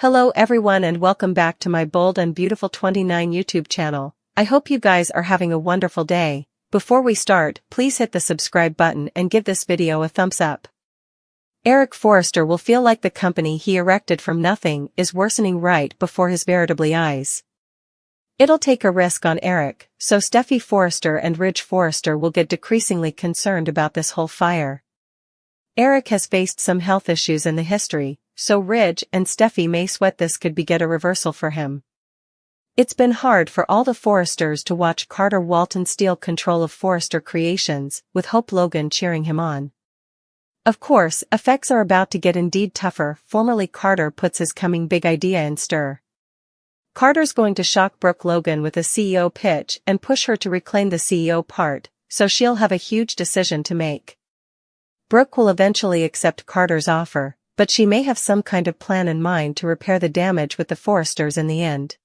Hello everyone and welcome back to my Bold and Beautiful 29 YouTube channel. I hope you guys are having a wonderful day. Before we start, please hit the subscribe button and give this video a thumbs up. Eric Forrester will feel like the company he erected from nothing is worsening right before his veritably eyes. It'll take a risk on Eric, so Steffi Forrester and Ridge Forrester will get decreasingly concerned about this whole fire. Eric has faced some health issues in the history, so Ridge and Steffi may sweat this could be get a reversal for him. It's been hard for all the Forresters to watch Carter Walton steal control of Forrester Creations, with Hope Logan cheering him on. Of course, effects are about to get indeed tougher. Formerly Carter puts his coming big idea in stir. Carter's going to shock Brook Logan with a CEO pitch and push her to reclaim the CEO part, so she'll have a huge decision to make. Brook will eventually accept Carter's offer, but she may have some kind of plan in mind to repair the damage with the Forresters in the end.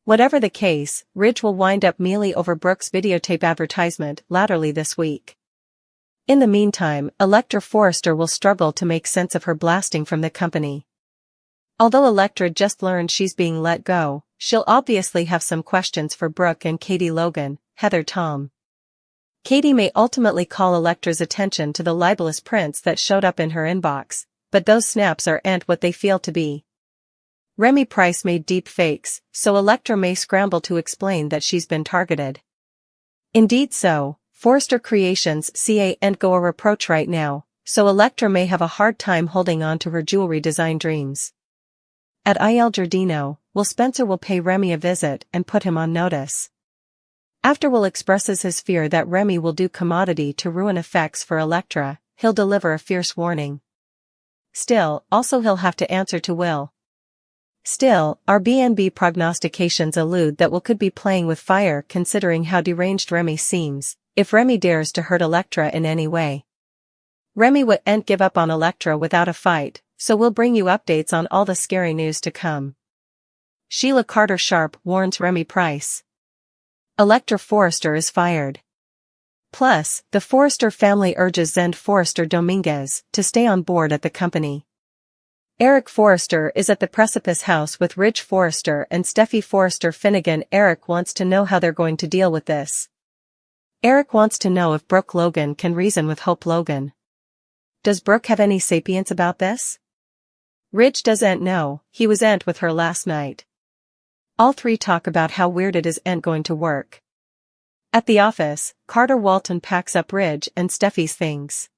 Whatever the case, Ridge will wind up mealy over Brook's videotape advertisement latterly this week. In the meantime, Electra Forrester will struggle to make sense of her blasting from the company. Although Electra just learned she's being let go, she'll obviously have some questions for Brook and Katie Logan, Heather Tom. Katie may ultimately call Electra's attention to the libelous prints that showed up in her inbox, but those snaps aren't what they feel to be. Remy Price made deep fakes, so Electra may scramble to explain that she's been targeted. Indeed so, Forrester Creations can't go a reproach right now, so Electra may have a hard time holding on to her jewelry design dreams. At Il Giardino, Spencer will pay Remy a visit and put him on notice. After Will expresses his fear that Remy will do commodity to ruin effects for Electra, he'll deliver a fierce warning. Still, also he'll have to answer to Will. Still, our B&B prognostications allude that Will could be playing with fire considering how deranged Remy seems, if Remy dares to hurt Electra in any way. Remy won't give up on Electra without a fight, so we'll bring you updates on all the scary news to come. Sheila Carter Sharp warns Remy Price. Electra Forrester is fired. Plus, the Forrester family urges Zend Forrester Dominguez to stay on board at the company. Eric Forrester is at the Precipice House with Ridge Forrester and Steffi Forrester Finnegan. Eric wants to know how they're going to deal with this. Eric wants to know if Brook Logan can reason with Hope Logan. Does Brook have any sapience about this? Ridge doesn't know, he wasn't with her last night. All three talk about how weird it isn't going to work. At the office, Carter Walton packs up Ridge and Steffi's things.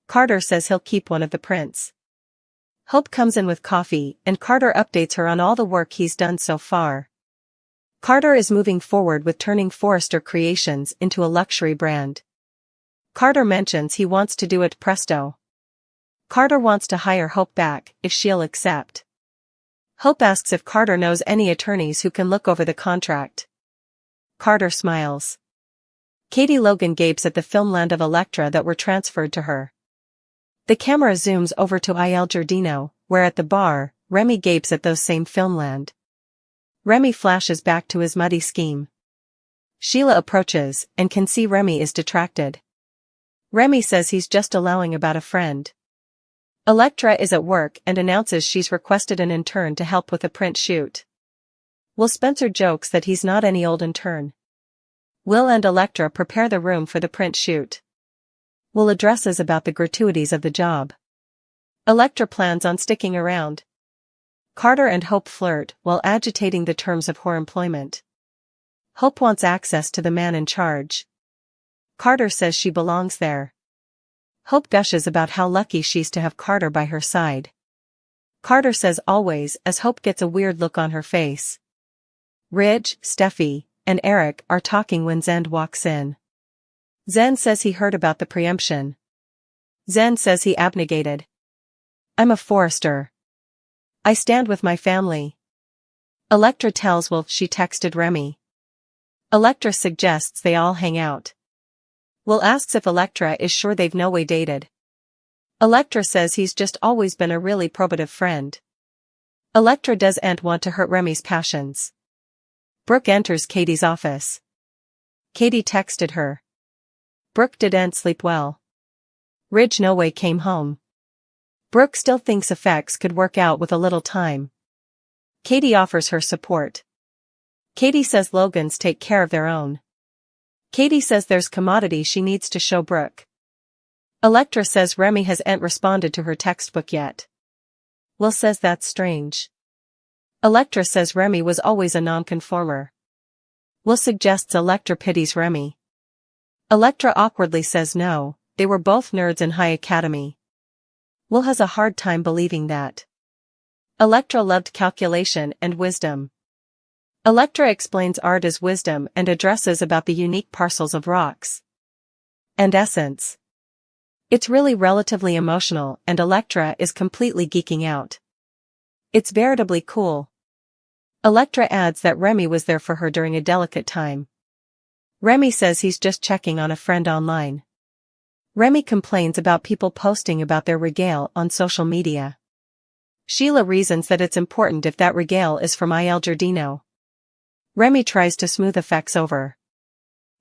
Carter says he'll keep one of the prints. Hope comes in with coffee, and Carter updates her on all the work he's done so far. Carter is moving forward with turning Forrester Creations into a luxury brand. Carter mentions he wants to do it presto. Carter wants to hire Hope back, if she'll accept. Hope asks if Carter knows any attorneys who can look over the contract. Carter smiles. Katie Logan gapes at the filmland of Electra that were transferred to her. The camera zooms over to Il Giardino, where at the bar, Remy gapes at those same filmland. Remy flashes back to his muddy scheme. Sheila approaches, and can see Remy is detracted. Remy says he's just allowing about a friend. Electra is at work and announces she's requested an intern to help with a print shoot. Will Spencer jokes that he's not any old intern. Will and Electra prepare the room for the print shoot. Will addresses about the gratuities of the job. Electra plans on sticking around. Carter and Hope flirt while agitating the terms of her employment. Hope wants access to the man in charge. Carter says she belongs there. Hope gushes about how lucky she's to have Carter by her side. Carter says always as Hope gets a weird look on her face. Ridge, Steffi, and Eric are talking when Zend walks in. Zend says he heard about the preemption. Zend says he abnegated. I'm a Forrester. I stand with my family. Electra tells Will she texted Remy. Electra suggests they all hang out. Will asks if Electra is sure they've no way dated. Electra says he's just always been a really probative friend. Electra doesn't want to hurt Remy's passions. Brook enters Katie's office. Katie texted her. Brook didn't sleep well. Ridge no way came home. Brook still thinks effects could work out with a little time, Katie offers her support. Katie says Logan's take care of their own. Katie says there's commodity she needs to show Brook. Electra says Remy hasn't responded to her textbook yet. Will says that's strange. Electra says Remy was always a nonconformer. Will suggests Electra pities Remy. Electra awkwardly says no, they were both nerds in high academy. Will has a hard time believing that. Electra loved calculation and wisdom. Electra explains art as wisdom and addresses about the unique parcels of rocks and essence. It's really relatively emotional and Electra is completely geeking out. It's veritably cool. Electra adds that Remy was there for her during a delicate time. Remy says he's just checking on a friend online. Remy complains about people posting about their regale on social media. Sheila reasons that it's important if that regale is from Il Giardino. Remy tries to smooth effects over.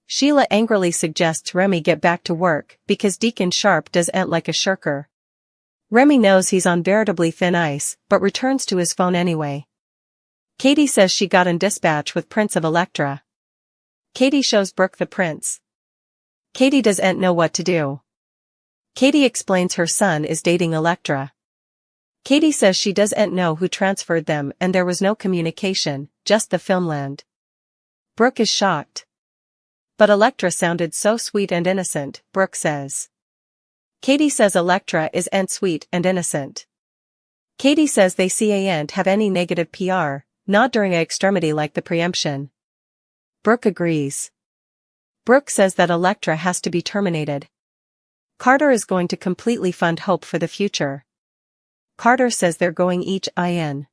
Sheila angrily suggests Remy get back to work because Deacon Sharp doesn't like a shirker. Remy knows he's on veritably thin ice, but returns to his phone anyway. Katie says she got in dispatch with Prince of Electra. Katie shows Brook the prince. Katie doesn't know what to do. Katie explains her son is dating Electra. Katie says she doesn't know who transferred them and there was no communication, just the filmland. Brook is shocked. But Electra sounded so sweet and innocent, Brook says. Katie says Electra isn't sweet and innocent. Katie says they can't have any negative PR, not during an extremity like the preemption. Brook agrees. Brook says that Electra has to be terminated. Carter is going to completely fund Hope for the future. Carter says they're going each in.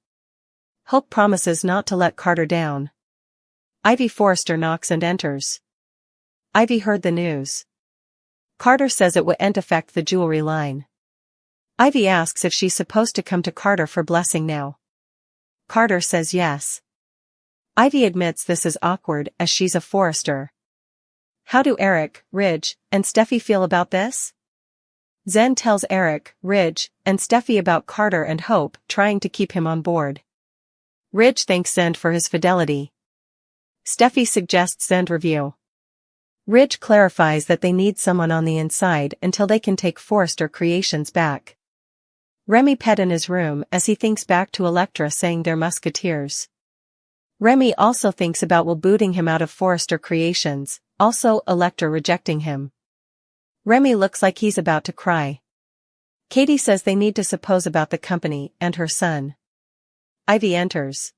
Hope promises not to let Carter down. Ivy Forrester knocks and enters. Ivy heard the news. Carter says it wouldn't affect the jewelry line. Ivy asks if she's supposed to come to Carter for blessing now. Carter says yes. Ivy admits this is awkward as she's a Forrester. How do Eric, Ridge, and Steffi feel about this? Zen tells Eric, Ridge, and Steffi about Carter and Hope trying to keep him on board. Ridge thanks Zen for his fidelity. Steffi suggests Zen review. Ridge clarifies that they need someone on the inside until they can take Forrester Creations back. Remy pet in his room as he thinks back to Electra saying they're musketeers. Remy also thinks about Will booting him out of Forrester Creations, also Electra rejecting him. Remy looks like he's about to cry. Katie says they need to suppose about the company and her son. Ivy enters.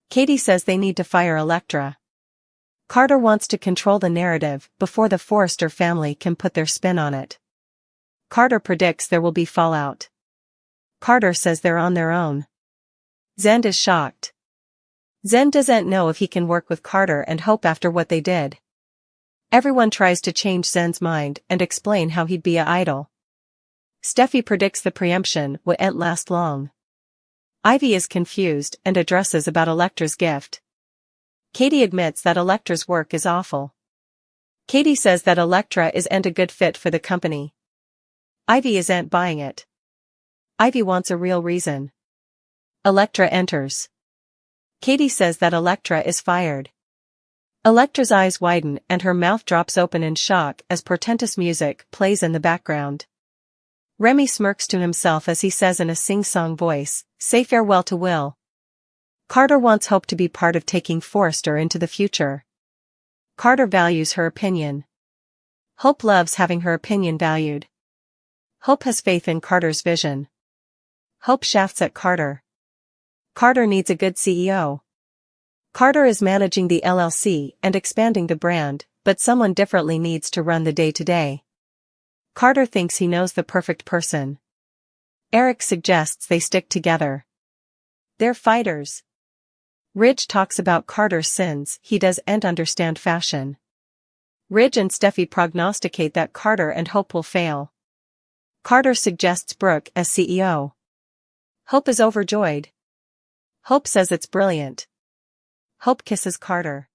Katie says they need to fire Electra. Carter wants to control the narrative before the Forrester family can put their spin on it. Carter predicts there will be fallout. Carter says they're on their own. Zen is shocked. Zen doesn't know if he can work with Carter and Hope after what they did. Everyone tries to change Zen's mind and explain how he'd be an idol. Steffi predicts the preemption wouldn't last long. Ivy is confused and addresses about Electra's gift. Katie admits that Electra's work is awful. Katie says that Electra isn't a good fit for the company. Ivy isn't buying it. Ivy wants a real reason. Electra enters. Katie says that Electra is fired. Electra's eyes widen and her mouth drops open in shock as portentous music plays in the background. Remy smirks to himself as he says in a sing-song voice, "Say farewell to Will." Carter wants Hope to be part of taking Forrester into the future. Carter values her opinion. Hope loves having her opinion valued. Hope has faith in Carter's vision. Hope shafts at Carter. Carter needs a good CEO. Carter is managing the LLC and expanding the brand, but someone differently needs to run the day-to-day. Carter thinks he knows the perfect person. Eric suggests they stick together. They're fighters. Ridge talks about Carter's sins, he doesn't understand fashion. Ridge and Steffi prognosticate that Carter and Hope will fail. Carter suggests Brook as CEO. Hope is overjoyed. Hope says it's brilliant. Hope kisses Carter.